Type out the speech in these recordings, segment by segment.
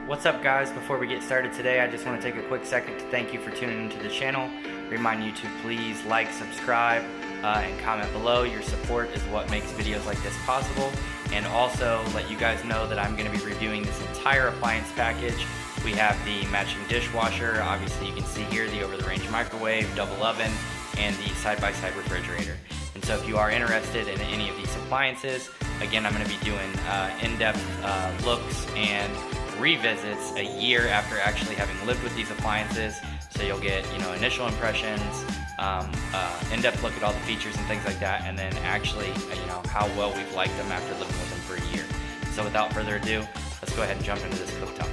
What's up guys, before we get started today, I just want to take a quick second to thank you for tuning into the channel. Remind you to please like, subscribe, and comment below. Your support is what makes videos like this possible. And also let you guys know that I'm going to be reviewing this entire appliance package. We have the matching dishwasher, obviously you can see here the over-the-range microwave, double oven, and the side-by-side refrigerator. And so if you are interested in any of these appliances, again I'm going to be doing in-depth looks and revisits a year after actually having lived with these appliances, so you'll get initial impressions, in-depth look at all the features and things like that, and then actually how well we've liked them after living with them for a year. So without further ado, let's go ahead and jump into this cooktop.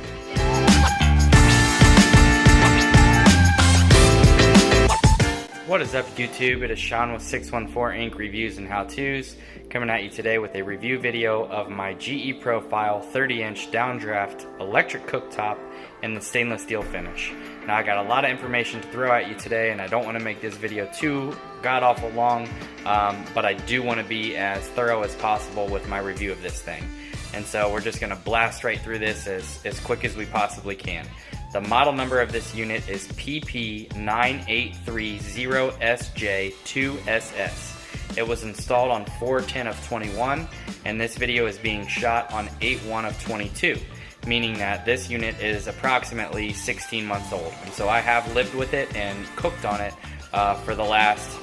What is up YouTube? It is Sean with 614 Inc. Reviews and How-Tos, coming at you today with a review video of my GE Profile 30-inch Downdraft electric cooktop in the stainless steel finish. Now I got a lot of information to throw at you today, and I don't want to make this video too god-awful long, but I do want to be as thorough as possible with my review of this thing. And so we're just going to blast right through this as quick as we possibly can. The model number of this unit is PP9830SJ2SS. It was installed on 4/10 of 21, and this video is being shot on 8/1 of 22, meaning that this unit is approximately 16 months old. And so I have lived with it and cooked on it for the last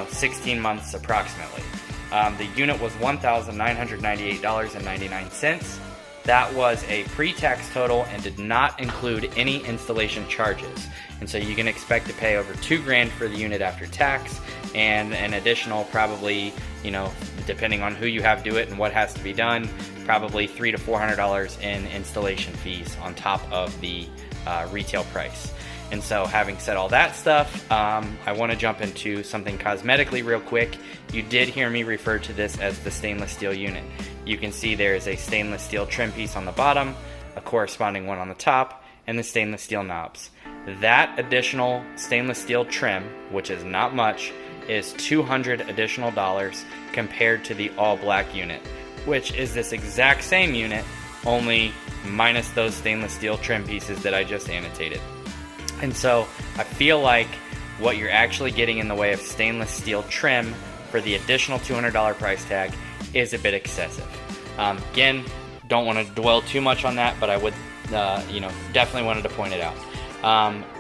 16 months approximately. The unit was $1,998.99. That was a pre-tax total and did not include any installation charges. And so you can expect to pay over $2,000 for the unit after tax, and an additional probably, depending on who you have do it and what has to be done, probably $300 to $400 in installation fees on top of the retail price. And so having said all that stuff, I want to jump into something cosmetically real quick. You did hear me refer to this as the stainless steel unit. You can see there is a stainless steel trim piece on the bottom, a corresponding one on the top, and the stainless steel knobs. That additional stainless steel trim, which is not much, is $200 additional compared to the all black unit, which is this exact same unit, only minus those stainless steel trim pieces that I just annotated. And so I feel like what you're actually getting in the way of stainless steel trim for the additional $200 price tag is a bit excessive. Again, don't want to dwell too much on that, but I would, definitely wanted to point it out.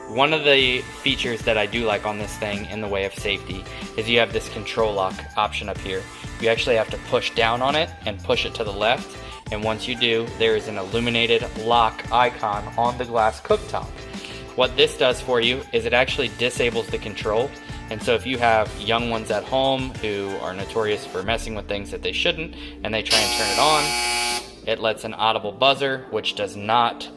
One of the features that I do like on this thing in the way of safety is you have this control lock option up here. You actually have to push down on it and push it to the left, and once you do, there is an illuminated lock icon on the glass cooktop. What this does for you is it actually disables the control, and so if you have young ones at home who are notorious for messing with things that they shouldn't, and they try and turn it on, it lets an audible buzzer, which does not,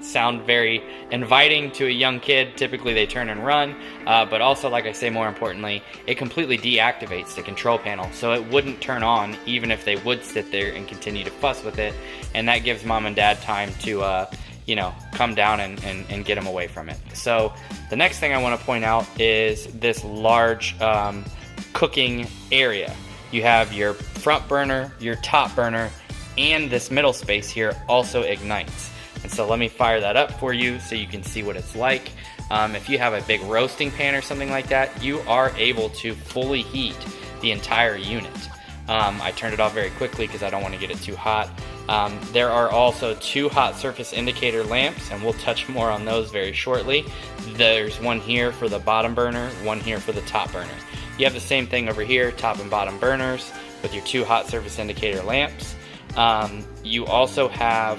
sound very inviting to a young kid. Typically they turn and run, but also, like I say, more importantly, it completely deactivates the control panel, so it wouldn't turn on even if they would sit there and continue to fuss with it, and that gives mom and dad time to come down and get them away from it. So the next thing I want to point out is this large cooking area. You have your front burner, your top burner, and this middle space here also ignites. And so let me fire that up for you so you can see what it's like. If you have a big roasting pan or something like that, you are able to fully heat the entire unit. I turned it off very quickly because I don't want to get it too hot. There are also 2 hot surface indicator lamps, and we'll touch more on those very shortly. There's one here for the bottom burner, one here for the top burner. You have the same thing over here, top and bottom burners with your 2 hot surface indicator lamps. You also have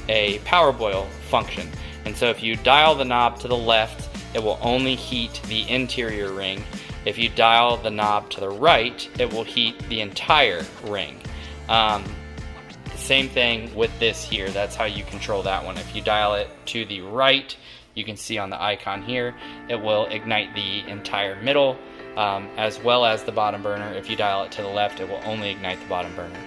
a power boil function, and so if you dial the knob to the left, it will only heat the interior ring. If you dial the knob to the right, it will heat the entire ring. Same thing with this here. That's how you control that one. If you dial it to the right, you can see on the icon here, it will ignite the entire middle, as well as the bottom burner. If you dial it to the left, it will only ignite the bottom burner.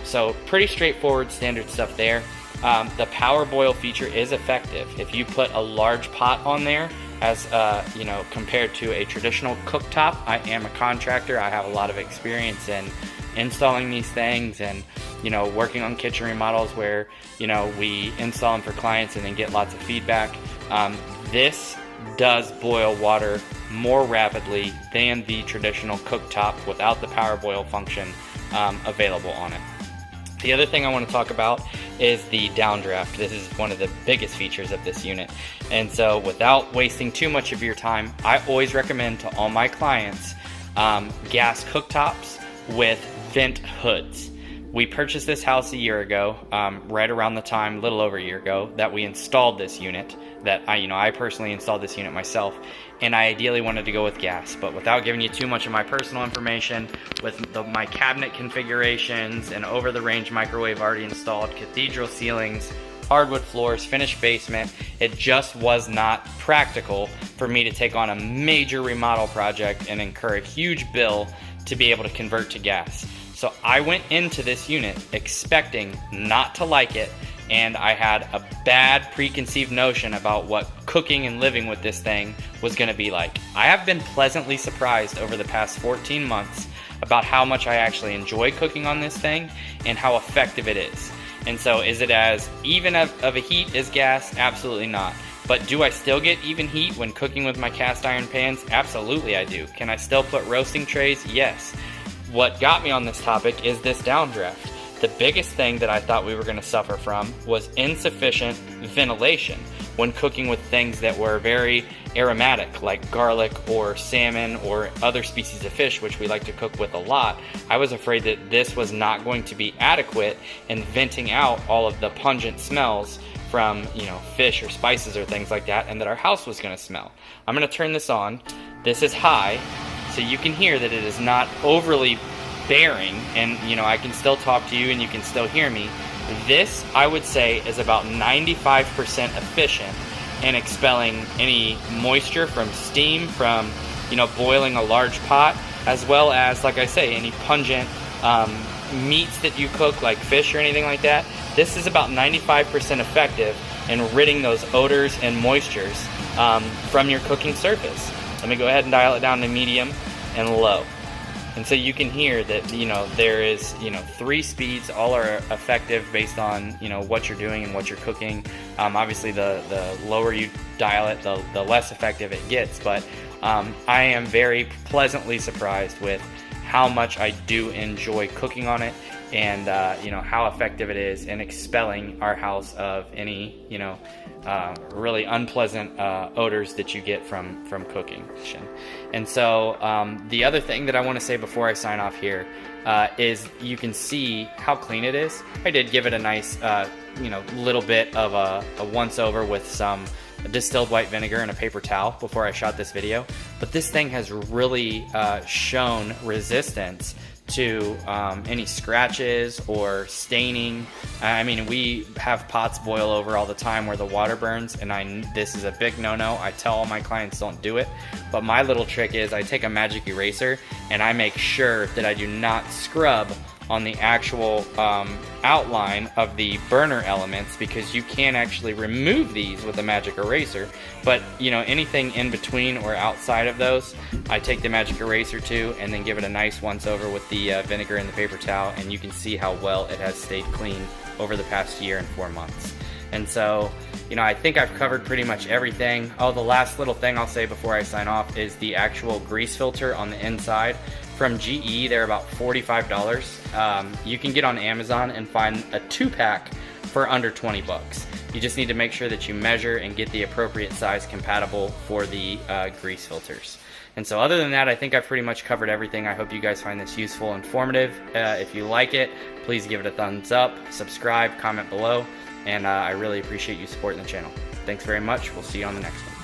So pretty straightforward, standard stuff there. The power boil feature is effective. If you put a large pot on there, as you know, compared to a traditional cooktop. I am a contractor. I have a lot of experience in installing these things and, you know, working on kitchen remodels where, you know, we install them for clients and then get lots of feedback. This does boil water more rapidly than the traditional cooktop without the power boil function available on it. The other thing I want to talk about is the downdraft. This is one of the biggest features of this unit. And so without wasting too much of your time, I always recommend to all my clients gas cooktops with vent hoods. We purchased this house a year ago, right around the time, a little over a year ago, that we installed this unit. That I personally installed this unit myself, and I ideally wanted to go with gas. But without giving you too much of my personal information, with my cabinet configurations, and over-the-range microwave already installed, cathedral ceilings, hardwood floors, finished basement, it just was not practical for me to take on a major remodel project and incur a huge bill to be able to convert to gas. So I went into this unit expecting not to like it, and I had a bad preconceived notion about what cooking and living with this thing was going to be like. I have been pleasantly surprised over the past 14 months about how much I actually enjoy cooking on this thing and how effective it is. And so is it as even of a heat as gas? Absolutely not. But do I still get even heat when cooking with my cast iron pans? Absolutely I do. Can I still put roasting trays? Yes. What got me on this topic is this downdraft. The biggest thing that I thought we were going to suffer from was insufficient ventilation when cooking with things that were very aromatic, like garlic or salmon or other species of fish, which we like to cook with a lot. I was afraid that this was not going to be adequate in venting out all of the pungent smells from, you know, fish or spices or things like that, and that our house was going to smell. I'm going to turn this on. This is high, so you can hear that it is not overly bearing, and you know, I can still talk to you and you can still hear me. This, I would say, is about 95% efficient in expelling any moisture from steam, from, you know, boiling a large pot, as well as, like I say, any pungent meats that you cook, like fish or anything like that. This is about 95% effective in ridding those odors and moistures from your cooking surface. Let me go ahead and dial it down to medium and low. And so you can hear that, you know, there is, you know, 3 speeds. All are effective based on, you know, what you're doing and what you're cooking. Obviously, the lower you dial it, the less effective it gets. But I am very pleasantly surprised with how much I do enjoy cooking on it, and you know, how effective it is in expelling our house of any, you know, really unpleasant odors that you get from cooking. And so the other thing that I want to say before I sign off here is you can see how clean it is. I did give it a nice you know, little bit of a once over with some distilled white vinegar and a paper towel before I shot this video, but this thing has really shown resistance to any scratches or staining. I mean, we have pots boil over all the time where the water burns, and this is a big no-no. I tell all my clients don't do it, but my little trick is I take a magic eraser and I make sure that I do not scrub on the actual outline of the burner elements, because you can actually remove these with a magic eraser. But you know, anything in between or outside of those, I take the magic eraser to, and then give it a nice once over with the vinegar and the paper towel, and you can see how well it has stayed clean over the past year and 4 months. And so, you know, I think I've covered pretty much everything. Oh, the last little thing I'll say before I sign off is the actual grease filter on the inside. From GE, they're about $45. You can get on Amazon and find a 2-pack for under 20 bucks. You just need to make sure that you measure and get the appropriate size compatible for the grease filters. And so other than that, I think I've pretty much covered everything. I hope you guys find this useful, informative. If you like it, please give it a thumbs up, subscribe, comment below, and I really appreciate you supporting the channel. Thanks very much. We'll see you on the next one.